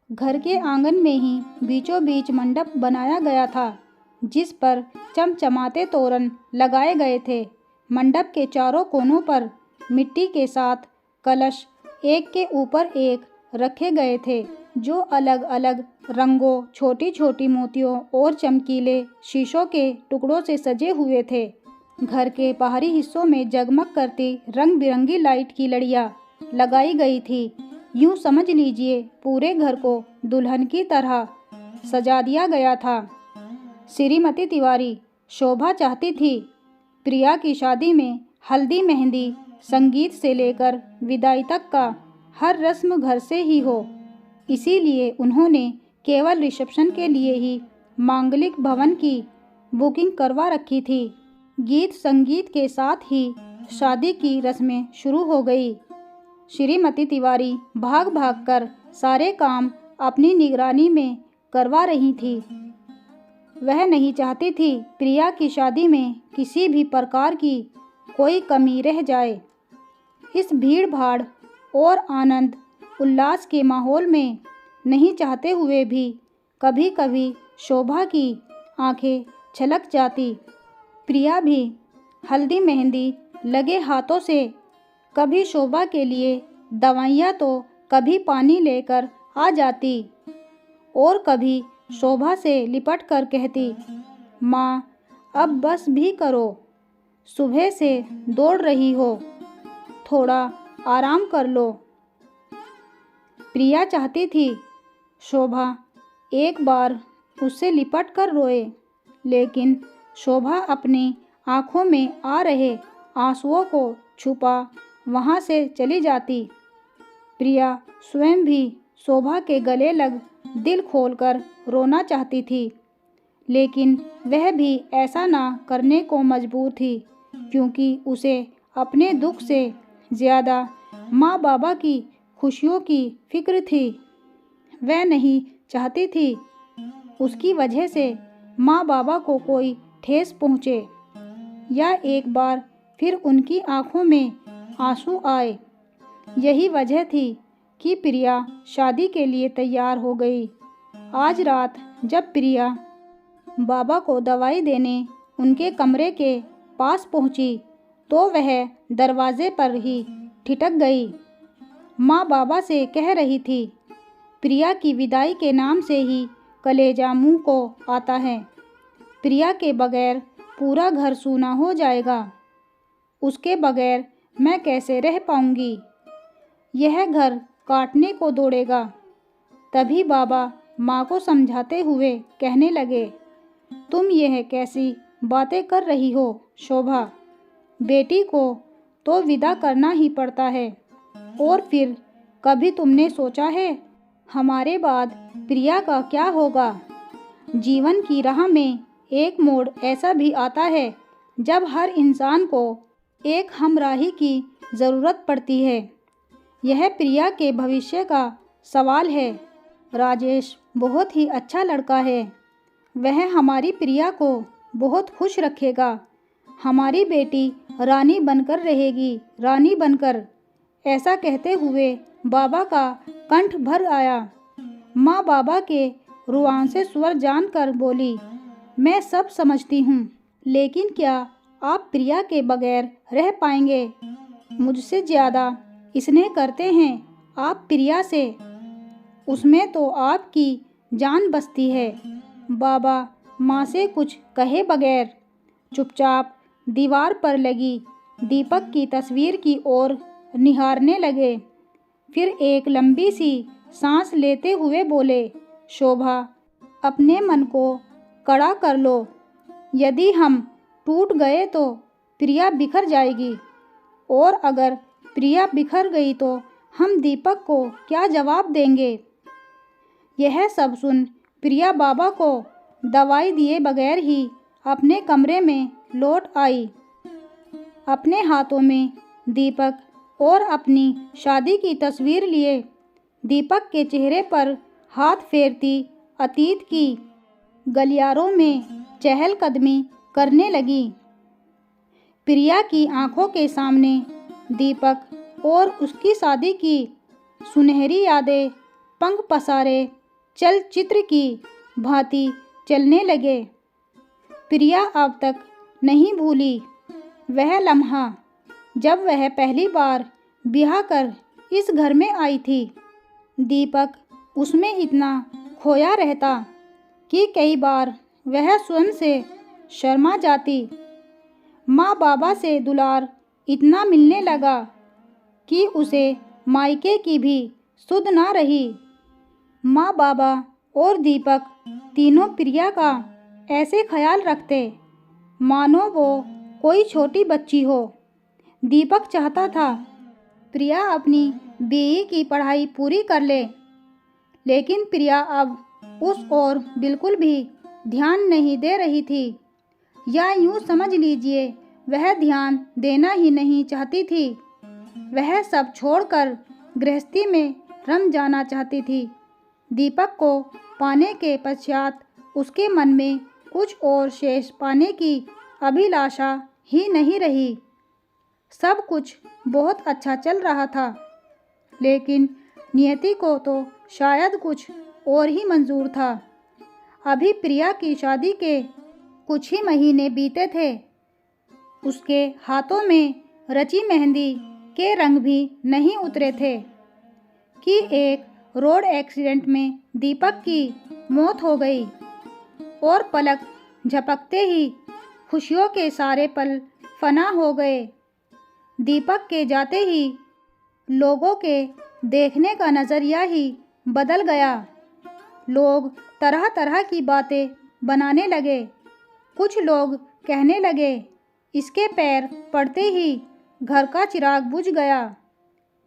घर के आंगन में ही बीचों बीच मंडप बनाया गया था, जिस पर चमचमाते तोरण लगाए गए थे। मंडप के चारों कोनों पर मिट्टी के साथ कलश एक के ऊपर एक रखे गए थे, जो अलग अलग रंगों, छोटी छोटी मोतियों और चमकीले शीशों के टुकड़ों से सजे हुए थे। घर के बाहरी हिस्सों में जगमग करती रंग बिरंगी लाइट की लड़ियाँ लगाई गई थी। यूं समझ लीजिए पूरे घर को दुल्हन की तरह सजा दिया गया था। श्रीमती तिवारी शोभा चाहती थी प्रिया की शादी में हल्दी मेहंदी संगीत से लेकर विदाई तक का हर रस्म घर से ही हो। इसीलिए उन्होंने केवल रिसेप्शन के लिए ही मांगलिक भवन की बुकिंग करवा रखी थी। गीत संगीत के साथ ही शादी की रस्में शुरू हो गई। श्रीमती तिवारी भाग भाग कर सारे काम अपनी निगरानी में करवा रही थी। वह नहीं चाहती थी प्रिया की शादी में किसी भी प्रकार की कोई कमी रह जाए। इस भीड़ भाड़ और आनंद उल्लास के माहौल में नहीं चाहते हुए भी कभी कभी शोभा की आंखें छलक जाती। प्रिया भी हल्दी मेहंदी लगे हाथों से कभी शोभा के लिए दवाइयाँ तो कभी पानी लेकर आ जाती और कभी शोभा से लिपट कर कहती, माँ अब बस भी करो, सुबह से दौड़ रही हो, थोड़ा आराम कर लो। प्रिया चाहती थी शोभा एक बार उससे लिपट कर रोए, लेकिन शोभा अपनी आँखों में आ रहे आंसुओं को छुपा वहाँ से चली जाती। प्रिया स्वयं भी शोभा के गले लग दिल खोलकर रोना चाहती थी, लेकिन वह भी ऐसा ना करने को मजबूर थी, क्योंकि उसे अपने दुख से ज़्यादा माँ बाबा की खुशियों की फिक्र थी। वह नहीं चाहती थी उसकी वजह से माँ बाबा को कोई ठेस पहुँचे या एक बार फिर उनकी आंखों में आंसू आए। यही वजह थी कि प्रिया शादी के लिए तैयार हो गई। आज रात जब प्रिया बाबा को दवाई देने उनके कमरे के पास पहुंची तो वह दरवाजे पर ही ठिठक गई। माँ बाबा से कह रही थी, प्रिया की विदाई के नाम से ही कलेजा मुंह को आता है। प्रिया के बगैर पूरा घर सूना हो जाएगा। उसके बगैर मैं कैसे रह पाऊंगी। यह घर काटने को दौड़ेगा। तभी बाबा माँ को समझाते हुए कहने लगे, तुम यह कैसी बातें कर रही हो शोभा। बेटी को तो विदा करना ही पड़ता है, और फिर कभी तुमने सोचा है हमारे बाद प्रिया का क्या होगा। जीवन की राह में एक मोड़ ऐसा भी आता है जब हर इंसान को एक हमराही की ज़रूरत पड़ती है। यह प्रिया के भविष्य का सवाल है। राजेश बहुत ही अच्छा लड़का है। वह हमारी प्रिया को बहुत खुश रखेगा। हमारी बेटी रानी बनकर रहेगी, रानी बनकर। ऐसा कहते हुए बाबा का कंठ भर आया। माँ बाबा के रुआंसे स्वर जानकर बोली, मैं सब समझती हूँ, लेकिन क्या आप प्रिया के बगैर रह पाएंगे। मुझसे ज़्यादा स्नेह करते हैं आप प्रिया से। उसमें तो आपकी जान बसती है। बाबा माँ से कुछ कहे बगैर चुपचाप दीवार पर लगी दीपक की तस्वीर की ओर निहारने लगे। फिर एक लंबी सी सांस लेते हुए बोले, शोभा अपने मन को कड़ा कर लो। यदि हम टूट गए तो प्रिया बिखर जाएगी, और अगर प्रिया बिखर गई तो हम दीपक को क्या जवाब देंगे। यह सब सुन प्रिया बाबा को दवाई दिए बगैर ही अपने कमरे में लौट आई। अपने हाथों में दीपक और अपनी शादी की तस्वीर लिए दीपक के चेहरे पर हाथ फेरती अतीत की गलियारों में चहलकदमी करने लगी। प्रिया की आंखों के सामने दीपक और उसकी शादी की सुनहरी यादें पंख पसारे चलचित्र की भांति चलने लगे। प्रिया अब तक नहीं भूली वह लम्हा जब वह पहली बार ब्याह कर इस घर में आई थी। दीपक उसमें इतना खोया रहता कि कई बार वह स्वयं से शर्मा जाती। माँ बाबा से दुलार इतना मिलने लगा कि उसे मायके की भी सुध ना रही। माँ बाबा और दीपक तीनों प्रिया का ऐसे ख्याल रखते मानो वो कोई छोटी बच्ची हो। दीपक चाहता था प्रिया अपनी बीई की पढ़ाई पूरी कर ले, लेकिन प्रिया अब उस ओर बिल्कुल भी ध्यान नहीं दे रही थी, या यूँ समझ लीजिए वह ध्यान देना ही नहीं चाहती थी। वह सब छोड़कर गृहस्थी में रम जाना चाहती थी। दीपक को पाने के पश्चात उसके मन में कुछ और शेष पाने की अभिलाषा ही नहीं रही। सब कुछ बहुत अच्छा चल रहा था, लेकिन नियति को तो शायद कुछ और ही मंजूर था। अभी प्रिया की शादी के कुछ ही महीने बीते थे। उसके हाथों में रची मेहंदी के रंग भी नहीं उतरे थे कि एक रोड एक्सीडेंट में दीपक की मौत हो गई और पलक झपकते ही खुशियों के सारे पल फना हो गए। दीपक के जाते ही लोगों के देखने का नज़रिया ही बदल गया। लोग तरह तरह की बातें बनाने लगे। कुछ लोग कहने लगे इसके पैर पड़ते ही घर का चिराग बुझ गया।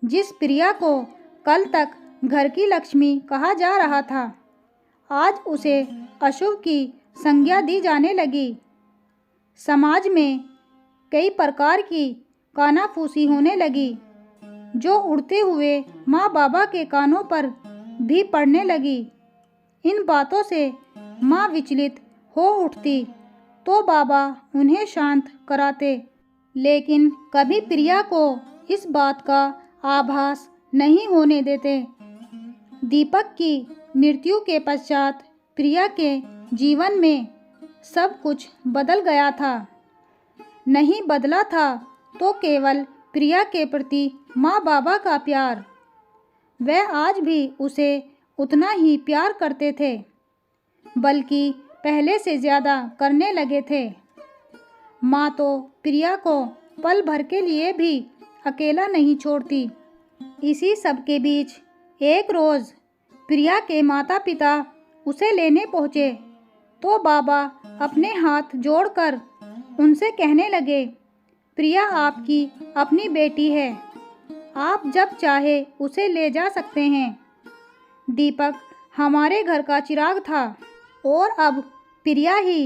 जिस प्रिया को कल तक घर की लक्ष्मी कहा जा रहा था, आज उसे अशुभ की संज्ञा दी जाने लगी। समाज में कई प्रकार की कानाफूसी होने लगी, जो उड़ते हुए माँ बाबा के कानों पर भी पड़ने लगी। इन बातों से माँ विचलित हो उठती तो बाबा उन्हें शांत कराते, लेकिन कभी प्रिया को इस बात का आभास नहीं होने देते। दीपक की मृत्यु के पश्चात प्रिया के जीवन में सब कुछ बदल गया था। नहीं बदला था तो केवल प्रिया के प्रति माँ बाबा का प्यार। वह आज भी उसे उतना ही प्यार करते थे, बल्कि पहले से ज़्यादा करने लगे थे। माँ तो प्रिया को पल भर के लिए भी अकेला नहीं छोड़ती। इसी सब के बीच एक रोज़ प्रिया के माता पिता उसे लेने पहुँचे तो बाबा अपने हाथ जोड़कर उनसे कहने लगे, प्रिया आपकी अपनी बेटी है, आप जब चाहे उसे ले जा सकते हैं। दीपक हमारे घर का चिराग था और अब प्रिया ही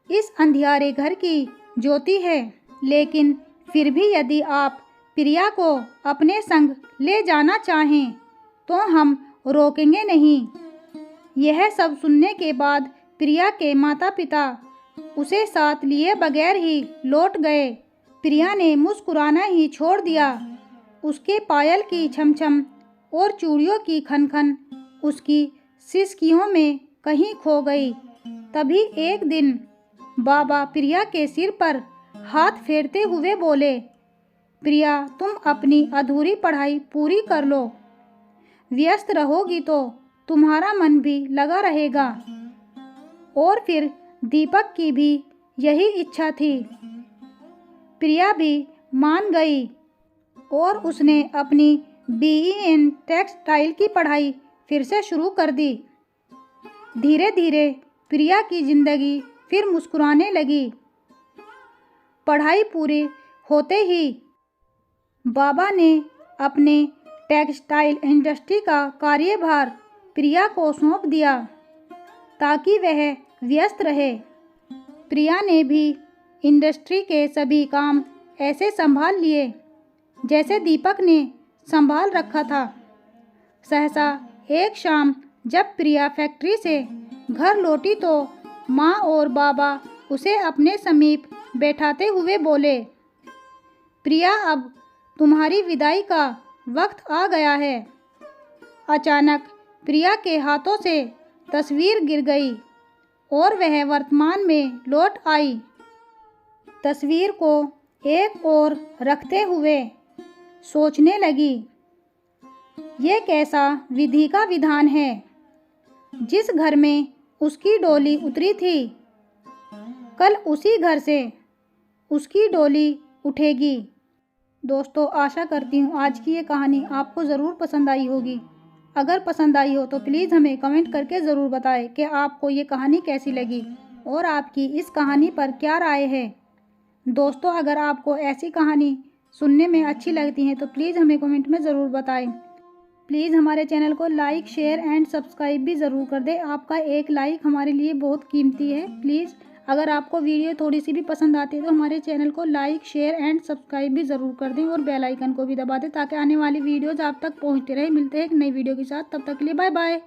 इस अंधियारे घर की ज्योति है, लेकिन फिर भी यदि आप प्रिया को अपने संग ले जाना चाहें तो हम रोकेंगे नहीं। यह सब सुनने के बाद प्रिया के माता पिता उसे साथ लिए बगैर ही लौट गए। प्रिया ने मुस्कुराना ही छोड़ दिया। उसके पायल की छमछम और चूड़ियों की खनखन उसकी सिसकियों में कहीं खो गई। तभी एक दिन बाबा प्रिया के सिर पर हाथ फेरते हुए बोले, प्रिया तुम अपनी अधूरी पढ़ाई पूरी कर लो। व्यस्त रहोगी तो तुम्हारा मन भी लगा रहेगा। और फिर दीपक की भी यही इच्छा थी। प्रिया भी मान गई और उसने अपनी बीई इन टेक्सटाइल की पढ़ाई फिर से शुरू कर दी। धीरे धीरे प्रिया की जिंदगी फिर मुस्कुराने लगी। पढ़ाई पूरी होते ही बाबा ने अपने टेक्सटाइल इंडस्ट्री का कार्यभार प्रिया को सौंप दिया ताकि वह व्यस्त रहे। प्रिया ने भी इंडस्ट्री के सभी काम ऐसे संभाल लिए जैसे दीपक ने संभाल रखा था। सहसा एक शाम जब प्रिया फैक्ट्री से घर लौटी तो माँ और बाबा उसे अपने समीप बैठाते हुए बोले, प्रिया अब तुम्हारी विदाई का वक्त आ गया है। अचानक प्रिया के हाथों से तस्वीर गिर गई और वह वर्तमान में लौट आई। तस्वीर को एक ओर रखते हुए सोचने लगी, ये कैसा विधि का विधान है। जिस घर में उसकी डोली उतरी थी, कल उसी घर से उसकी डोली उठेगी। दोस्तों, आशा करती हूँ आज की ये कहानी आपको ज़रूर पसंद आई होगी। अगर पसंद आई हो तो प्लीज़ हमें कमेंट करके ज़रूर बताएं कि आपको ये कहानी कैसी लगी और आपकी इस कहानी पर क्या राय है। दोस्तों, अगर आपको ऐसी कहानी सुनने में अच्छी लगती हैं तो प्लीज़ हमें कमेंट में ज़रूर बताएं। प्लीज़ हमारे चैनल को लाइक, शेयर एंड सब्सक्राइब भी ज़रूर कर दें। आपका एक लाइक हमारे लिए बहुत कीमती है। प्लीज़ अगर आपको वीडियो थोड़ी सी भी पसंद आती है तो हमारे चैनल को लाइक, शेयर एंड सब्सक्राइब भी ज़रूर कर दें और बेल आइकन को भी दबा दें ताकि आने वाली वीडियोज़ आप तक पहुँचती रहे। मिलते हैं एक नई वीडियो के साथ, तब तक के लिए बाय बाय।